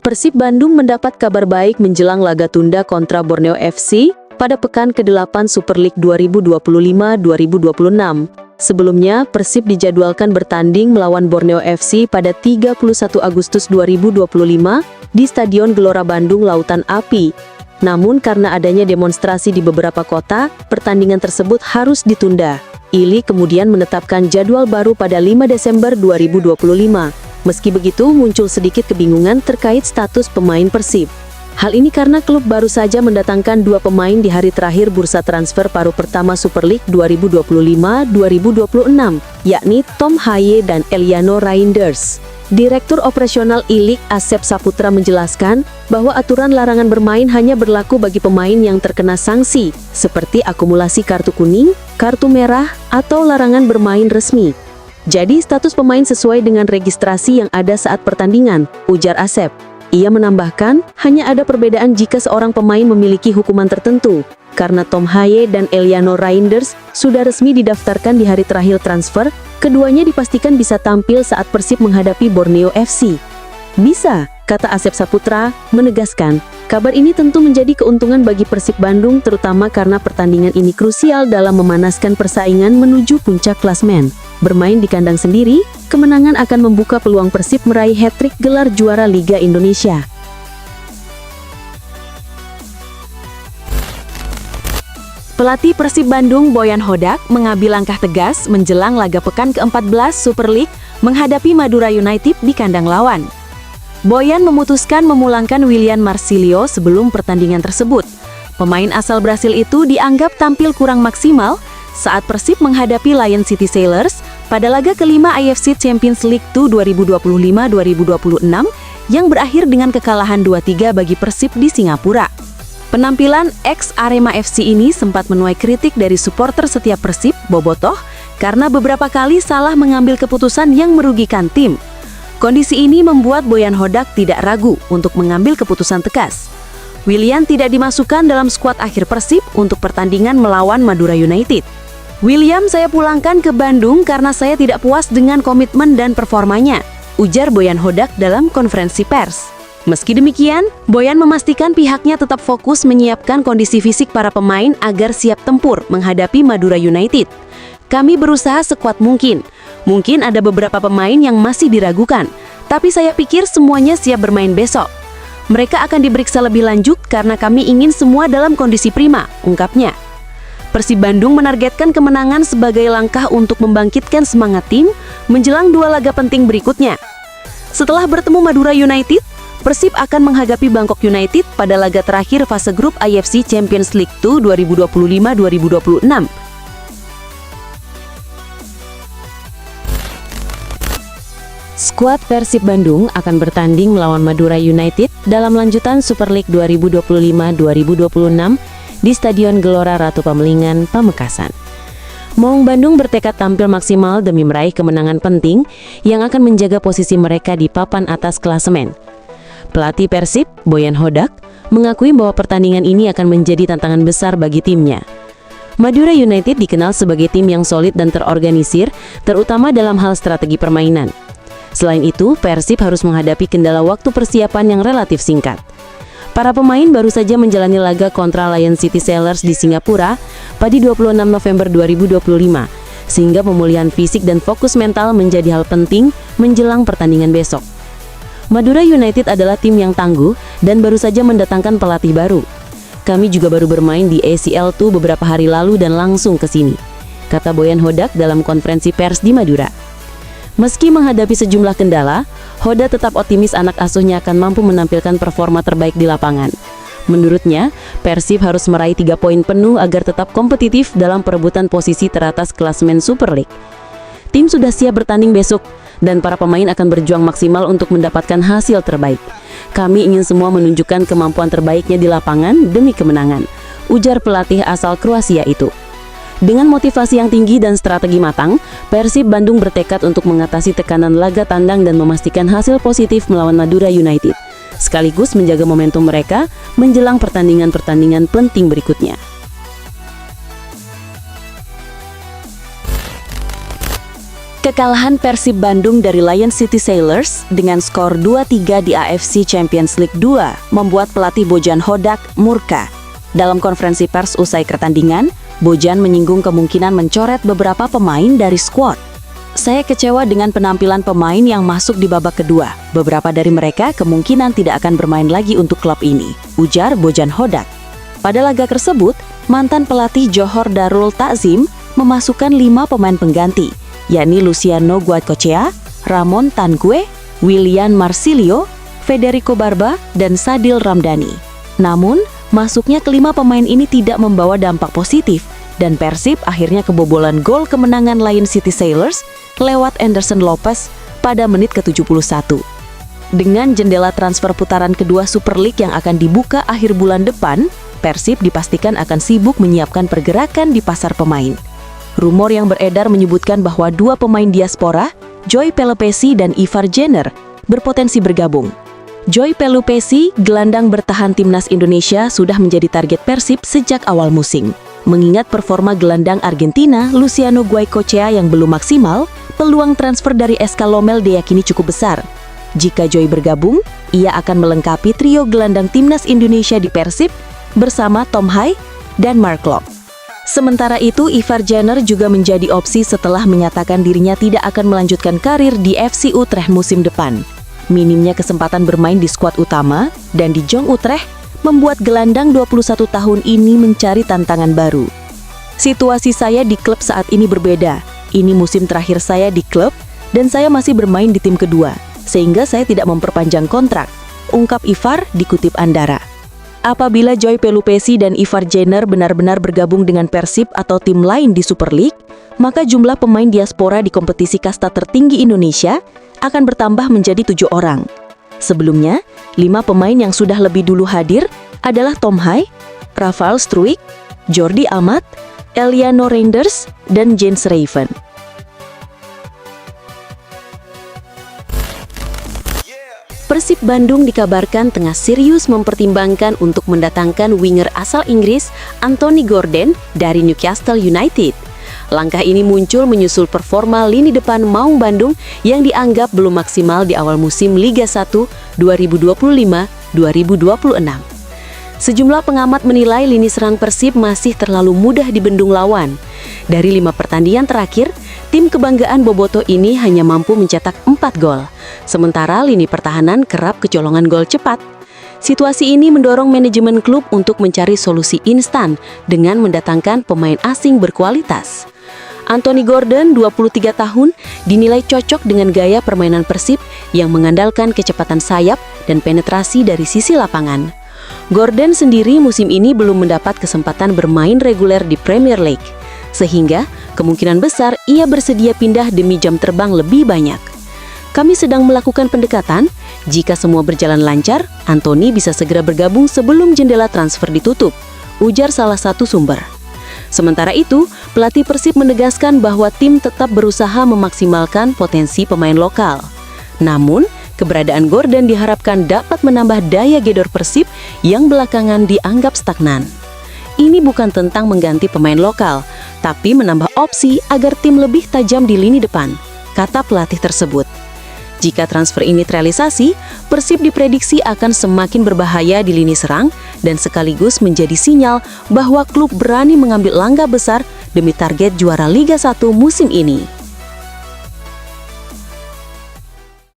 Persib Bandung mendapat kabar baik menjelang laga tunda kontra Borneo FC pada pekan ke-8 Super League 2025-2026. Sebelumnya, Persib dijadwalkan bertanding melawan Borneo FC pada 31 Agustus 2025 di Stadion Gelora Bandung Lautan Api. Namun karena adanya demonstrasi di beberapa kota, pertandingan tersebut harus ditunda. ILI kemudian menetapkan jadwal baru pada 5 Desember 2025. Meski begitu, muncul sedikit kebingungan terkait status pemain Persib. Hal ini karena klub baru saja mendatangkan dua pemain di hari terakhir bursa transfer paruh pertama Super League 2025-2026, yakni Tom Haye dan Eliano Reinders. Direktur Operasional ILI Asep Saputra menjelaskan bahwa aturan larangan bermain hanya berlaku bagi pemain yang terkena sanksi, seperti akumulasi kartu kuning, kartu merah, atau larangan bermain resmi. Jadi status pemain sesuai dengan registrasi yang ada saat pertandingan, ujar Asep. Ia menambahkan, hanya ada perbedaan jika seorang pemain memiliki hukuman tertentu, karena Tom Haye dan Eliano Reinders sudah resmi didaftarkan di hari terakhir transfer, keduanya dipastikan bisa tampil saat Persib menghadapi Borneo FC. Bisa, kata Asep Saputra, menegaskan, kabar ini tentu menjadi keuntungan bagi Persib Bandung terutama karena pertandingan ini krusial dalam memanaskan persaingan menuju puncak klasemen. Bermain di kandang sendiri, kemenangan akan membuka peluang Persib meraih hat-trick gelar juara Liga Indonesia. Pelatih Persib Bandung Boyan Hodak mengambil langkah tegas menjelang laga pekan ke-14 Super League menghadapi Madura United di kandang lawan. Boyan memutuskan memulangkan Willian Marsilio sebelum pertandingan tersebut. Pemain asal Brasil itu dianggap tampil kurang maksimal saat Persib menghadapi Lion City Sailors pada laga kelima AFC Champions League 2025-2026 yang berakhir dengan kekalahan 2-3 bagi Persib di Singapura. Penampilan ex-Arema FC ini sempat menuai kritik dari supporter setiap Persib, Bobotoh, karena beberapa kali salah mengambil keputusan yang merugikan tim. Kondisi ini membuat Boyan Hodak tidak ragu untuk mengambil keputusan tegas. Willian tidak dimasukkan dalam skuad akhir Persib untuk pertandingan melawan Madura United. William saya pulangkan ke Bandung karena saya tidak puas dengan komitmen dan performanya, ujar Boyan Hodak dalam konferensi pers. Meski demikian, Boyan memastikan pihaknya tetap fokus menyiapkan kondisi fisik para pemain agar siap tempur menghadapi Madura United. Kami berusaha sekuat mungkin. Mungkin ada beberapa pemain yang masih diragukan, tapi saya pikir semuanya siap bermain besok. Mereka akan diperiksa lebih lanjut karena kami ingin semua dalam kondisi prima, ungkapnya. Persib Bandung menargetkan kemenangan sebagai langkah untuk membangkitkan semangat tim menjelang dua laga penting berikutnya. Setelah bertemu Madura United, Persib akan menghadapi Bangkok United pada laga terakhir fase grup AFC Champions League 2 2025-2026. Skuad Persib Bandung akan bertanding melawan Madura United dalam lanjutan Super League 2025-2026 di Stadion Gelora Ratu Pamelingan, Pamekasan. Maung Bandung bertekad tampil maksimal demi meraih kemenangan penting yang akan menjaga posisi mereka di papan atas klasemen. Pelatih Persib, Boyan Hodak, mengakui bahwa pertandingan ini akan menjadi tantangan besar bagi timnya. Madura United dikenal sebagai tim yang solid dan terorganisir, terutama dalam hal strategi permainan. Selain itu, Persib harus menghadapi kendala waktu persiapan yang relatif singkat. Para pemain baru saja menjalani laga kontra Lion City Sailors di Singapura pada 26 November 2025, sehingga pemulihan fisik dan fokus mental menjadi hal penting menjelang pertandingan besok. Madura United adalah tim yang tangguh dan baru saja mendatangkan pelatih baru. Kami juga baru bermain di ACL II beberapa hari lalu dan langsung ke sini, kata Boyan Hodak dalam konferensi pers di Madura. Meski menghadapi sejumlah kendala, Hoda tetap optimis anak asuhnya akan mampu menampilkan performa terbaik di lapangan. Menurutnya, Persib harus meraih 3 poin penuh agar tetap kompetitif dalam perebutan posisi teratas klasemen Super League. Tim sudah siap bertanding besok, dan para pemain akan berjuang maksimal untuk mendapatkan hasil terbaik. Kami ingin semua menunjukkan kemampuan terbaiknya di lapangan demi kemenangan, ujar pelatih asal Kroasia itu. Dengan motivasi yang tinggi dan strategi matang, Persib Bandung bertekad untuk mengatasi tekanan laga tandang dan memastikan hasil positif melawan Madura United, sekaligus menjaga momentum mereka menjelang pertandingan-pertandingan penting berikutnya. Kekalahan Persib Bandung dari Lion City Sailors dengan skor 2-3 di AFC Champions League 2 membuat pelatih Bojan Hodak murka. Dalam konferensi pers usai pertandingan, Bojan menyinggung kemungkinan mencoret beberapa pemain dari skuad. Saya kecewa dengan penampilan pemain yang masuk di babak kedua. Beberapa dari mereka kemungkinan tidak akan bermain lagi untuk klub ini, ujar Bojan Hodak. Pada laga tersebut, mantan pelatih Johor Darul Takzim memasukkan 5 pemain pengganti, yakni Luciano Goicoechea, Ramon Tanque, Willian Marsilio, Federico Barba, dan Sadil Ramdhani. Namun, masuknya kelima pemain ini tidak membawa dampak positif, dan Persib akhirnya kebobolan gol kemenangan Lion City Sailors lewat Anderson Lopez pada menit ke-71. Dengan jendela transfer putaran kedua Super League yang akan dibuka akhir bulan depan, Persib dipastikan akan sibuk menyiapkan pergerakan di pasar pemain. Rumor yang beredar menyebutkan bahwa 2 pemain diaspora, Joy Pelupessy dan Ivar Jenner, berpotensi bergabung. Joy Pelupessy, gelandang bertahan timnas Indonesia, sudah menjadi target Persib sejak awal musim. Mengingat performa gelandang Argentina, Luciano Goicoechea yang belum maksimal, peluang transfer dari SK Lommel diyakini cukup besar. Jika Joy bergabung, ia akan melengkapi trio gelandang timnas Indonesia di Persib bersama Tom Hai dan Mark Klok. Sementara itu, Ivar Jenner juga menjadi opsi setelah menyatakan dirinya tidak akan melanjutkan karir di FC Utrecht musim depan. Minimnya kesempatan bermain di skuad utama dan di Jong Utrecht membuat gelandang 21 tahun ini mencari tantangan baru. Situasi saya di klub saat ini berbeda. Ini musim terakhir saya di klub dan saya masih bermain di tim kedua, sehingga saya tidak memperpanjang kontrak, ungkap Ivar dikutip Andara. Apabila Joy Pelupessy dan Ivar Jenner benar-benar bergabung dengan Persib atau tim lain di Super League, maka jumlah pemain diaspora di kompetisi kasta tertinggi Indonesia akan bertambah menjadi 7 orang. Sebelumnya, 5 pemain yang sudah lebih dulu hadir adalah Tom Hai, Rafael Struijk, Jordi Amat, Eliano Reinders, dan Jens Raven. Persib Bandung dikabarkan tengah serius mempertimbangkan untuk mendatangkan winger asal Inggris Anthony Gordon dari Newcastle United. Langkah ini muncul menyusul performa lini depan Maung Bandung yang dianggap belum maksimal di awal musim Liga 1 2025-2026. Sejumlah pengamat menilai lini serang Persib masih terlalu mudah dibendung lawan. Dari 5 pertandingan terakhir, tim kebanggaan Boboto ini hanya mampu mencetak 4 gol. Sementara lini pertahanan kerap kecolongan gol cepat. Situasi ini mendorong manajemen klub untuk mencari solusi instan dengan mendatangkan pemain asing berkualitas. Anthony Gordon, 23 tahun, dinilai cocok dengan gaya permainan Persib yang mengandalkan kecepatan sayap dan penetrasi dari sisi lapangan. Gordon sendiri musim ini belum mendapat kesempatan bermain reguler di Premier League, sehingga kemungkinan besar ia bersedia pindah demi jam terbang lebih banyak. Kami sedang melakukan pendekatan. Jika semua berjalan lancar, Anthony bisa segera bergabung sebelum jendela transfer ditutup, ujar salah satu sumber. Sementara itu, pelatih Persib menegaskan bahwa tim tetap berusaha memaksimalkan potensi pemain lokal. Namun, keberadaan Gordon diharapkan dapat menambah daya gedor Persib yang belakangan dianggap stagnan. Ini bukan tentang mengganti pemain lokal, tapi menambah opsi agar tim lebih tajam di lini depan, kata pelatih tersebut. Jika transfer ini terrealisasi, Persib diprediksi akan semakin berbahaya di lini serang dan sekaligus menjadi sinyal bahwa klub berani mengambil langkah besar demi target juara Liga 1 musim ini.